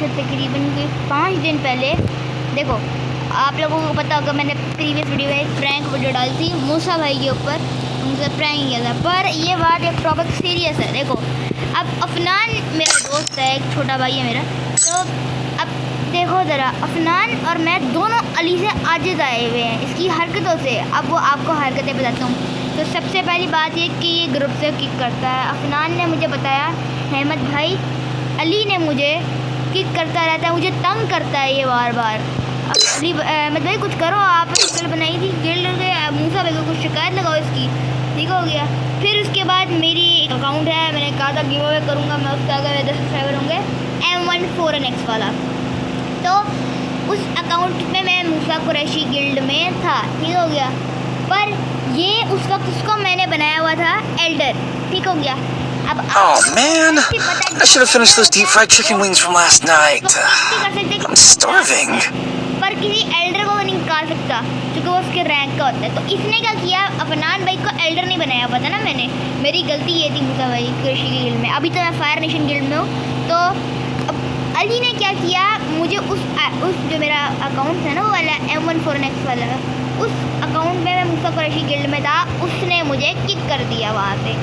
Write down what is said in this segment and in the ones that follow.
से तकरीबन 5 दिन पहले देखो, आप लोगों को पता होगा मैंने प्रीवियस वीडियो में एक प्रैंक वीडियो डाली थी मूसा भाई के ऊपर, उनसे प्रैंक किया था। पर ये बात एक टॉपिक सीरियस है। देखो, अब अफनान मेरा दोस्त है, एक छोटा भाई है मेरा। तो अब देखो ज़रा, अफनान और मैं दोनों अली से आजिज़ आए हुए हैं इसकी हरकतों से। अब वो आपको हरकतें बताता हूँ। तो सबसे पहली बात ये कि ये ग्रुप से किक करता है। अफनान ने मुझे बताया, अहमद भाई अली ने मुझे किक करता रहता है, मुझे तंग करता है ये बार बार। अब अली अहमद भाई कुछ करो, आपने गिल्ड बनाई थी, गिल्ड के मूसा भाई को कुछ शिकायत लगाओ इसकी, ठीक हो गया। फिर उसके बाद मेरी एक अकाउंट है, मैंने कहा था गिव अवे करूँगा मैं उसका, अगर 10 सब्सक्राइबर होंगे M14NX वाला। तो उस अकाउंट में मैं मूसा कुरैशी गिल्ड में था, ठीक हो गया। पर ये उस वक्त उसको मैंने बनाया हुआ था एल्डर, ठीक हो गया। अब Oh man, I should have finished those deep fried chicken wings from last night. I'm starving. पर किसी एल्डर को नहीं निकाल सकता क्योंकि वो उसके रैंक का होता है। तो इसने क्या किया, अफनान भाई को एल्डर नहीं बनाया हुआ था ना मैंने, मेरी गलती ये थी मूसा भाई कुरैशी की गिल्ड में। अभी तो मैं फायर नेशन गिल्ड में हूँ। तो अब अली ने क्या किया, मुझे उस जो मेरा अकाउंट था ना वो वाला M14NX वाला, उस अकाउंट में मैं मूसा कुरैशी गिल्ड में था, उसने मुझे किक कर दिया वहाँ से।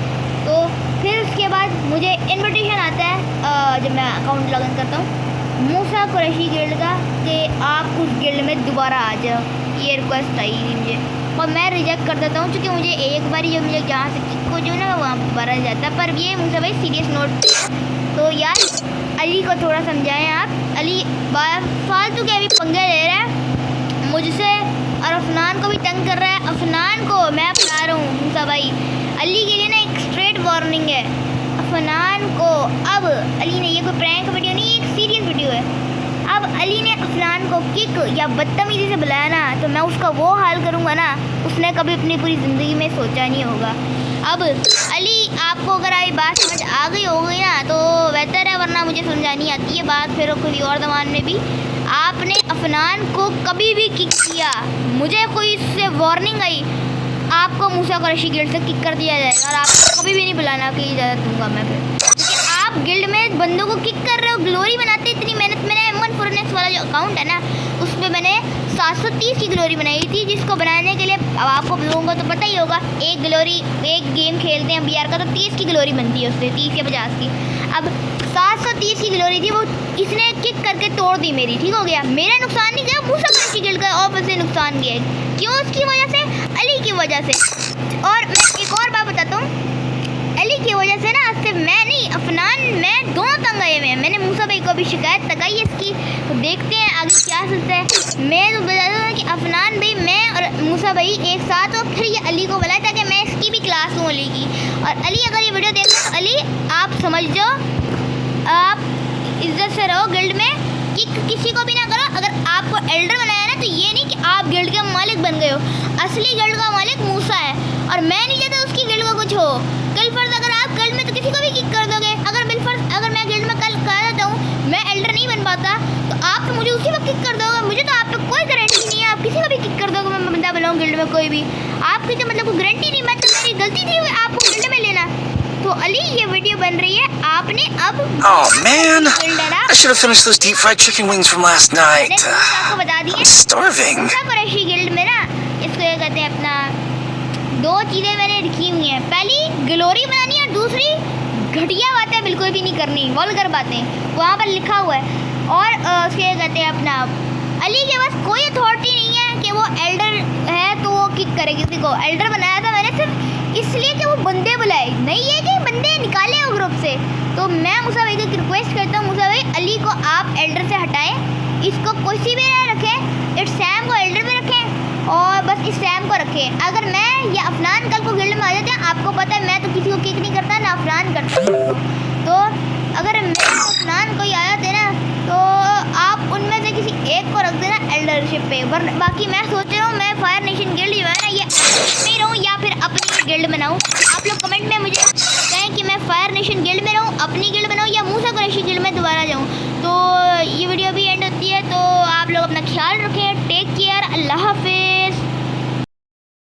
तो फिर उसके बाद मुझे इन्विटेशन आता है जब मैं अकाउंट लॉगिन करता हूँ मूसा कुरैशी गिल्ड का कि आप उस गिल्ड में दोबारा आ जाओ, ये रिक्वेस्ट आई थी मुझे। और मैं रिजेक्ट कर देता हूँ क्योंकि मुझे एक बार जो मुझे जहाँ से किक हो जो ना वहाँ दोबारा जाता। पर ये मूसा भाई सीरियस नोट। तो यार अली को थोड़ा समझाएं आप। अली फालतू के अभी पंगे ले रहा है मुझसे और अफनान को भी तंग कर रहा है। अफनान को मैं बता रहा हूँ मूसा भाई, अली के लिए ना एक स्ट्रेट वार्निंग है अफनान को। अब अली ने, ये कोई प्रैंक वीडियो नहीं, एक सीरियस वीडियो है। अब अली ने अफनान को किक या बदतमीजी से बुलाया ना तो मैं उसका वो हाल करूँगा ना उसने कभी अपनी पूरी ज़िंदगी में सोचा नहीं होगा। अब अली आपको अगर आई बात समझ आ गई होगी ना तो बेहतर है, वरना मुझे समझानी आती है बात फिर किसी और ज़बान में भी। आपने अफनान को कभी भी किक किया, मुझे कोई इससे वार्निंग आई, आपको मूसा कुरैशी गिल्ड से किक कर दिया जाएगा और आपको कभी भी नहीं बुलाना की इजाज़त दूंगा मैं फिर। क्योंकि आप गिल्ड में बंदों को किक कर रहे हो, ग्लोरी बनाते इतनी मेहनत। मैंने M14NX वाला जो अकाउंट है ना उसमें मैंने 730 की ग्लोरी बनाई थी, जिसको बनाने के लिए अब आपको लोगों को तो पता ही होगा, एक ग्लोरी, एक गेम खेलते हैं BR का तो 30 की ग्लोरी बनती है उससे, 30 या 50 की। अब 730 की ग्लोरी थी, वो इसने किक करके तोड़ दी मेरी, ठीक हो गया। मेरा नुकसान नहीं गया, मूसा कुरैशी गिल्ड का और से नुकसान गया। क्यों? उसकी वजह से, अली की वजह से। और मैं एक और बात बताता हूँ, अली की वजह से ना सिर्फ मैं नहीं, अफनान, मैं दोनों तंग आए हुए हैं। मैंने मूसा भाई को भी शिकायत लगाई है इसकी, तो देखते हैं आगे क्या सकता है। मैं तो बताता हूँ कि अफनान भाई, मैं और मूसा भाई एक साथ हो, फिर ये अली को बुलाया ताकि मैं इसकी भी क्लास लूँ अली की। और अली अगर ये वीडियो देख रहे हो, अली आप समझ जाओ, आप इज्जत से रहो गिल्ड में, किक किसी को भी ना करो। अगर आपको एल्डर बनाया ना तो ये नहीं कि आप गिल्ड के मालिक बन गए हो, असली गिल्ड का मालिक मूसा है और मैं नहीं चाहता उसकी गिल्ड को कुछ हो। कल फर्ज अगर आप गिल्ड में तो किसी को भी किक कर दोगे, अगर बिलफर्ज अगर मैं गिल्ड में कल कह देता हूँ मैं एल्डर नहीं बन पाता तो आप तो मुझे उसी वक्त किक कर दोगे। मुझे तो आप पे कोई गारंटी नहीं है, आप किसी को भी किक कर दोगे, मैं बंदा बनाऊँ गिल्ड में कोई भी, आपकी तो मतलब कोई गारंटी नहीं। मैं तो, मेरी गलती थी आपको गिल्ड में लेना। तो अली ये वीडियो बन रही है, आपने अब Oh man, I should have finished those deep fried chicken wings from last night. आपको बता दिए, I'm starving. Musa Qureshi guild में ना इसको ये कहते हैं अपना, दो चीज़ें मैंने रखी हुई हैं। पहली ग्लोरी बनानी है, दूसरी घटिया बातें बिल्कुल भी नहीं करनी, वल्गर बातें, वहाँ पर लिखा हुआ है। और उसके कहते हैं अपना, अली के पास कोई अथॉरिटी नहीं है कि वो एल्डर है तो वो किक करे किसी को। एल्डर बनाया था मैंने सिर्फ इसलिए कि वो बंदे बुलाए, नहीं है कि बंदे निकाले हो ग्रुप से। तो मैं मूसा भाई को रिक्वेस्ट करता हूँ, मूसा भाई अली को आप एल्डर से हटाएं, इसको किसी भी ना रखें, इस सैम को एल्डर में रखें और बस इस सैम को रखें। अगर मैं या अफनान कल को गिल्ड में आ जाते हैं, आपको पता है मैं तो किसी को किक नहीं करता, ना अफनान करता। तो अगर मैं अफनान कोई आ जाते ना तो आप उनमें से किसी एक को रख देना एल्डरशिप पे। बाकी मैं सोच रहा हूँ मैं फायर नेशन गिल्ड जो है ना ये में रहूँ या फिर अपनी गिल्ड बनाऊँ। आप लोग कमेंट में मुझे